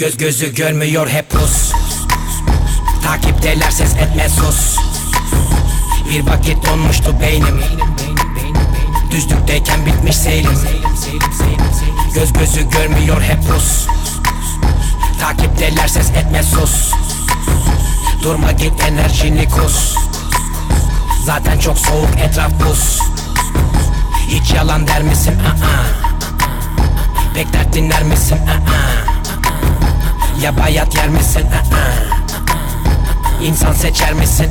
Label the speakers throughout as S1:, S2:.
S1: Gözü görmüyor hep pus. Takipteler ses etme sus. Bir vakit donmuştu beynim. Düzlükteyken bitmiş seyrim. Gözü görmüyor hep pus. Takipteler ses etme sus. Durma git enerjini kus. Zaten çok soğuk etraf buz. Hiç yalan der misin? Pek dert dinler misin? Ya bayat yer misin? İnsan seçer misin?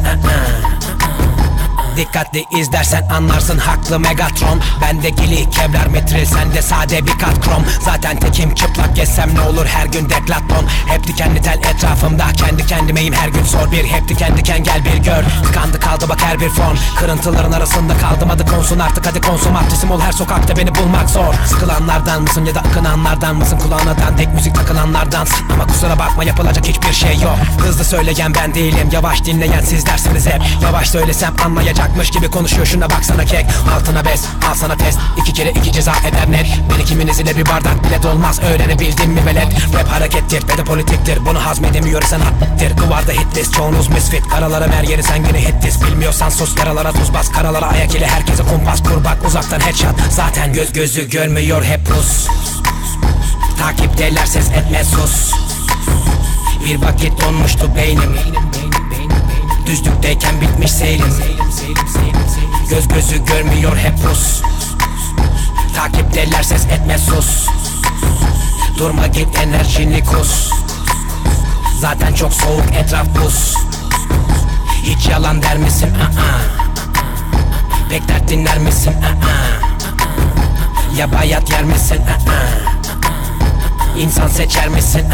S1: Dikkatli izlersen anlarsın haklı Megatron. Bende gili kevlar metril, sende sade bir kat krom. Zaten tekim çıplak gezsem ne olur her gün deklaton. Hep dikenli tel etrafımda, kendi kendimeyim her gün sor bir. Hep diken diken gel bir gör. Tıkandı kaldı bak her bir fon. Kırıntıların arasında kaldım, adı konsun artık hadi konsumatristim ol. Her sokakta beni bulmak zor. Sıkılanlardan mısın ya da akınanlardan mısın? Kulağına dandik müzik takılanlardansın. Ama kusura bakma yapılacak hiçbir şey yok. Hızlı söyleyen ben değilim, yavaş dinleyen sizlersiniz hep. Yavaş söylesem anlayacakmış gibi konuşuyor, şuna baksana kek. Altına bes, al sana test, 2 kere 2 ceza eder net. Bir ikiminiz ile bir bardak bile dolmaz, öğrenebildin mi velet? Rap harekettir ve de politiktir, bunu hazmedemiyor sanattir. Kıvarda hitlist, çoğunuz misfit. Karalara ver yeri sen yine hitlist. Bilmiyorsan sus, yaralara tuz bas. Karalara ayak ile herkese kumpas kur bak, uzaktan headshot. Zaten gözü görmüyor hep pus. Takipteler ses etme sus. Bir vakit donmuştu beynim. Düzlükteyken bitmiş seyrim. Gözü görmüyor hep pus. Takipteler ses etme sus. Durma git enerjini kus. Zaten çok soğuk etraf buz. Hiç yalan der misin? Pek dert dinler misin? Ya bayat yer misin? İnsan seçer misin?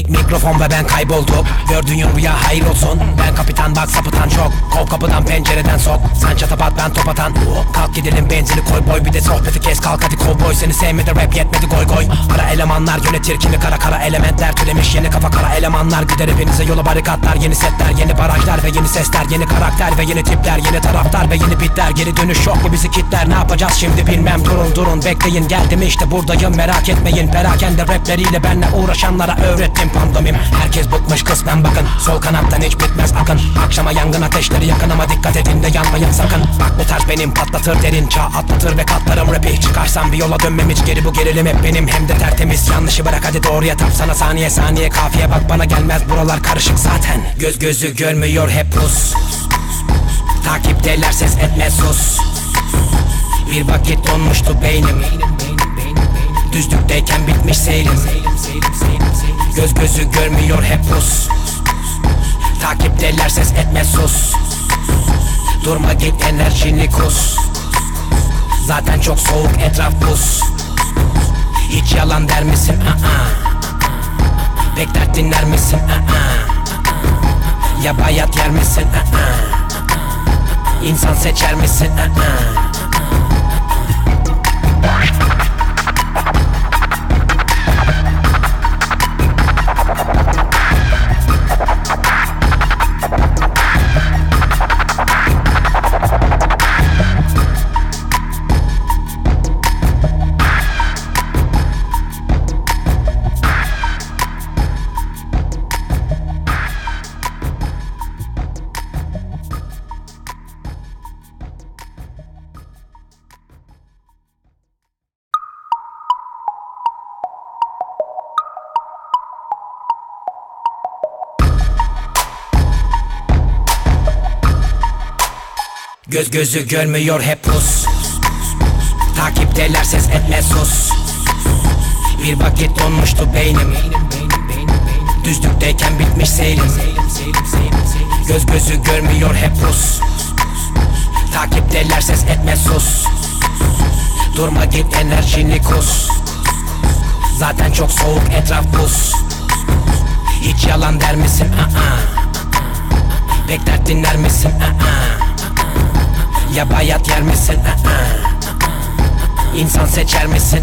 S1: Mikrofon ve ben kaybolduk. Gördüğün rüya hayır olsun. Ben kapitan bak sapıtan çok. Kov kapıdan pencereden sok. Sen çatapat ben top atan. Kalk gidelim benzini koy boy. Bir de sohbeti kes kalk hadi kovboy. Seni sevmedi rap yetmedi goy goy. Kara elemanlar yönetir kimi kara elementler. Türemiş yeni kafa kara elemanlar. Gider hepinize yola barikatlar. Yeni setler yeni barajlar ve yeni sesler. Yeni karakter ve yeni tipler. Yeni taraftar ve yeni bitler. Geri dönüş yok mu bizi kitler? Ne yapacağız şimdi bilmem. Durun bekleyin geldim işte buradayım merak etmeyin. Perakende rapleriyle benle uğraşanlara öğrettim pandomim. Herkes bıkmış kısmen bakın. Sol kanattan hiç bitmez akın. Akşama yangın ateşleri yakın ama dikkat edin de yanmayın sakın. Bak bu tarz benim patlatır derin çağ atlatır ve katlarım rapi. Çıkarsam bir yola dönmem hiç geri bu gerilim hep benim. Hem de tertemiz yanlışı bırak hadi doğruya tap sana saniye kafiye bak bana gelmez buralar karışık zaten. Gözü görmüyor hep pus. Takipteler ses etme sus. Bir vakit donmuştu beynim. Düzlükteyken bitmiş seyrim. Gözü görmüyor hep pus. Takipteler ses etme sus. Durma git enerjini kus. Zaten çok soğuk etraf buz. Hiç yalan der misin? Pek dert dinler misin? Ya bayat yer misin? İnsan seçer misin? Gözü görmüyor hep pus. Takipteler ses etme sus. Bir vakit donmuştu beynim. Düzlükteyken bitmiş seyrim. Gözü görmüyor hep pus. Takipteler ses etme sus. Durma git enerjini kus. Zaten çok soğuk etraf buz. Hiç yalan der misin? Pek dert dinler misin? Ya bayat yer misin? İnsan seçer misin?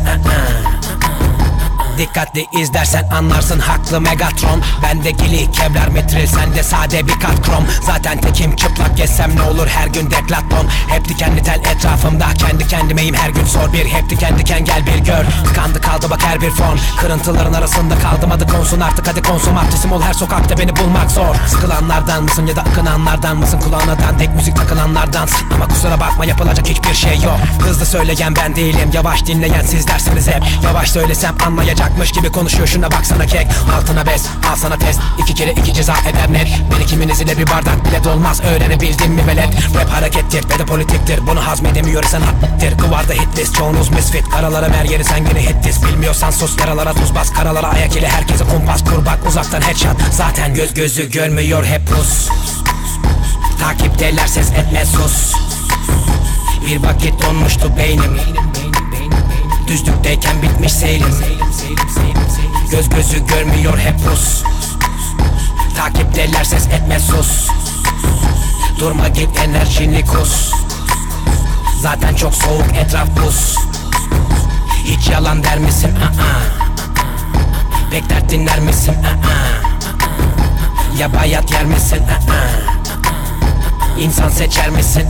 S1: Dikkatli izlersen anlarsın haklı Megatron. Bende gili kevlar metril, sende sade bir kat krom. Zaten tekim çıplak gezsem ne olur her gün deklaton. Hep dikenli tel etrafımda, kendi kendimeyim her gün sor bir. Hep diken diken gel bir gör. Tıkandı kaldı bak her bir fon. Kırıntıların arasında kaldım, adı konsun artık hadi konsum. Artistim ol her sokakta, beni bulmak zor. Sıkılanlardan mısın ya da akınanlardan mısın? Kulağına dandik müzik takılanlardan. Ama kusura bakma yapılacak hiçbir şey yok. Hızlı söyleyen ben değilim, yavaş dinleyen sizlersiniz hep. Yavaş söylesem anlayacakmış gibi konuşuyor, şuna baksana kek. Altına bes, al sana test, 2 kere 2 ceza eder net. Beni kiminiz ile bir bardak bile dolmaz, öğrenebildin mi velet? Rap harekettir ve de politiktir, bunu hazmedemiyorsan haktır. Kıvarda hitlist, çoğunuz misfit. Karalara ver yeri sen yine hittis. Bilmiyorsan sus, yaralara tuz bas. Karalara ayak ile herkese kumpas kur bak. Uzaktan headshot, zaten gözü görmüyor hep pus. Takipteler ses etme sus. Bir vakit donmuştu beynim, düzlükteyken bitmiş seyrim. Gözü görmüyor hep pus. Takipteler ses etme sus. Durma git enerjini kus. Zaten çok soğuk etraf buz. Hiç yalan der misin? Pek dert dinler misin? Ya bayat yer misin? İnsan seçer misin?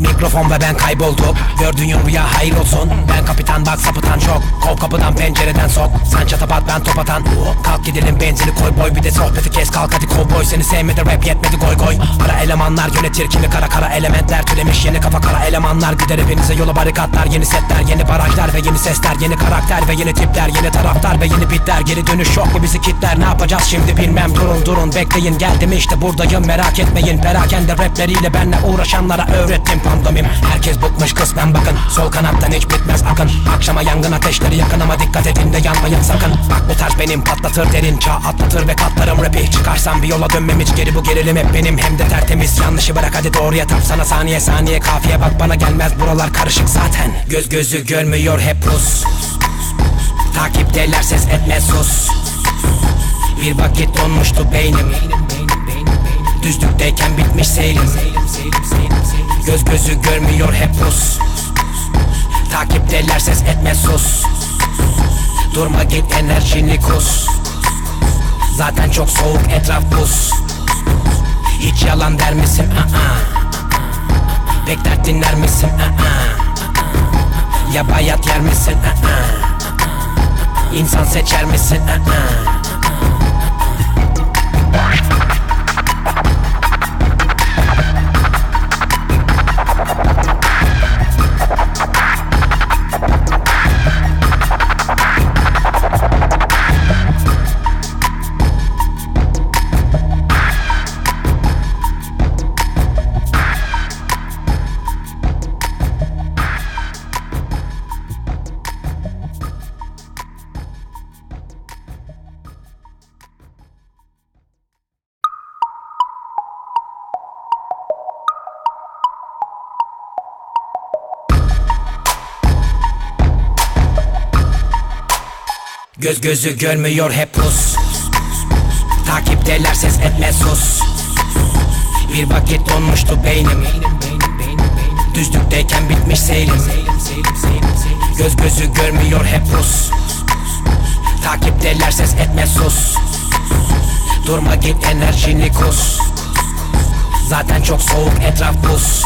S1: Mikrofon ve ben kaybolduk. Gördüğün rüya hayır olsun. Ben kapitan bak sapıtan çok. Kov kapıdan pencereden sok. Sen çatapat ben top atan. Kalk gidelim benzini koy boy, bir de sohbeti kes kalk hadi kovboy. Seni sevmedi rap yetmedi goy goy. Ara elemanlar yönetir kimi, kara elementler türemiş yeni kafa. Kara elemanlar gider hepinize yola barikatlar. Yeni setler, yeni barajlar ve yeni sesler. Yeni karakter ve yeni tipler, yeni taraftar ve yeni bitler. Geri dönüş yok mu bizi kitler, ne yapacağız şimdi bilmem. Durun bekleyin, geldim işte buradayım merak etmeyin. Perakende rapleriyle benle uğraşanlara öğrettim pandomim. Herkes bıkmış kısmen bakın, sol kanattan hiç bitmez akın. Akşama yangın ateşleri yakın ama dikkat edin de yanmayın sakın. Bak bu tarz benim patlatır derin, çağ atlatır ve katlarım rapi. Çıkarsam bir yola dönmem hiç geri, bu gerilim hep benim hem de tertemiz. Yanlışı bırak hadi doğruya tap, sana saniye kafiye bak bana gelmez buralar karışık zaten. Gözü görmüyor hep pus. Takipteler ses etme sus. Bir vakit donmuştu beynim, düzlükteyken bitmiş seyrim. Gözü görmüyor hep pus. Takipteler ses etme sus. Durma git enerjini kus. Zaten çok soğuk etraf buz. Hiç yalan der misin? Pek dert dinler misin? Ya bayat yer misin? İnsan seçer misin? Gözü görmüyor hep pus. Takipteler ses etme sus. Bir vakit donmuştu beynim, düzlükteyken bitmiş seyrim. Gözü görmüyor hep pus. Takipteler ses etme sus. Durma git enerjini kus. Zaten çok soğuk etraf buz.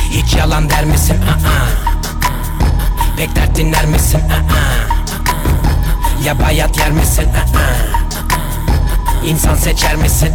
S1: Hiç yalan der misin? Pek dert dinler misin? Ya bayat yer misin? İnsan seçer misin?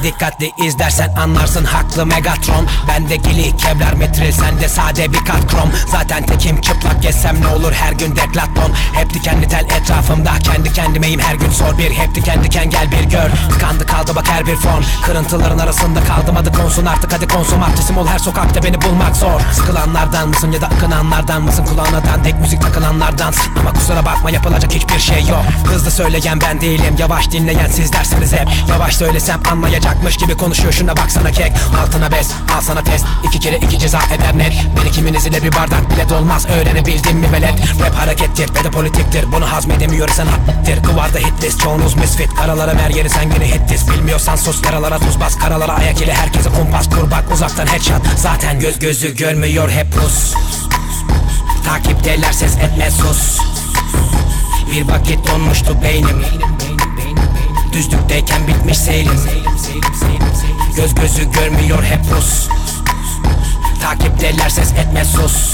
S1: Dikkatli izlersen anlarsın haklı Megatron. Bende gili kevlar metril, sende sade bir kat krom. Zaten tekim çıplak gezsem ne olur her gün deklaton. Hep dikenli tel etrafımda, kendi kendimeyim her gün sor bir. Hep diken diken gel bir gör. Tıkandı kaldı bak her bir fon. Kırıntıların arasında kaldım, adı konsun artık hadi konsum. Artistim ol her sokakta, beni bulmak zor. Sıkılanlardan mısın ya da akınanlardan mısın? Kulağına dandik müzik takılanlardan. Ama kusura bakma yapılacak hiçbir şey yok. Hızlı söyleyen ben değilim, yavaş dinleyen sizlersiniz hep. Yavaş söylesem anlayacakmış gibi konuşuyor, şuna baksana kek. Altına bes, al sana test, 2 kere 2 ceza eder net. Beni kiminiz ile bir bardak bile dolmaz, öğrenebildin mi velet? Rap harekettir ve de politiktir, bunu hazmedemiyorsan haktır. Kıvarda hitlist, çoğunuz misfit. Karalara ver yeri sen yine hittis. Bilmiyorsan sus, yaralara tuz bas. Karalara ayak ile herkese kumpas kur bak. Uzaktan headshot, zaten gözü görmüyor hep pus. Takipteler ses etme sus. Bir vakit donmuştu beynim. Düzlükteyken bitmiş seyrim. Göz gözü görmüyor hep Rus. Takipteler ses etme sus.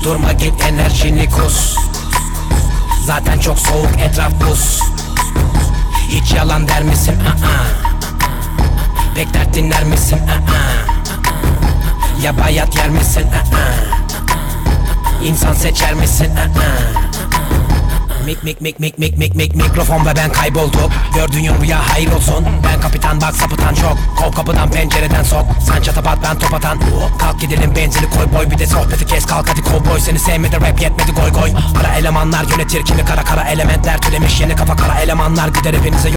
S1: Durma git enerjini kus. Zaten çok soğuk etraf buz. Hiç yalan der misin? Pek dert dinler misin? Ya bayat yer misin? İnsan seçer misin? Mikrofon ve ben kaybolduk. Gördüğün rüya hayır olsun. Ben kapitan bak sapıtan çok. Kov kapıdan pencereden sok. Sen çatapat ben top atan. Kalk gidelim benzini koy boy. Bir de sohbeti kes kalk hadi kovboy. Seni sevmedi rap yetmedi goy goy. Kara elemanlar yönetir kimi kara kara elementler türemiş yeni kafa kara elemanlar gider hepinize yol.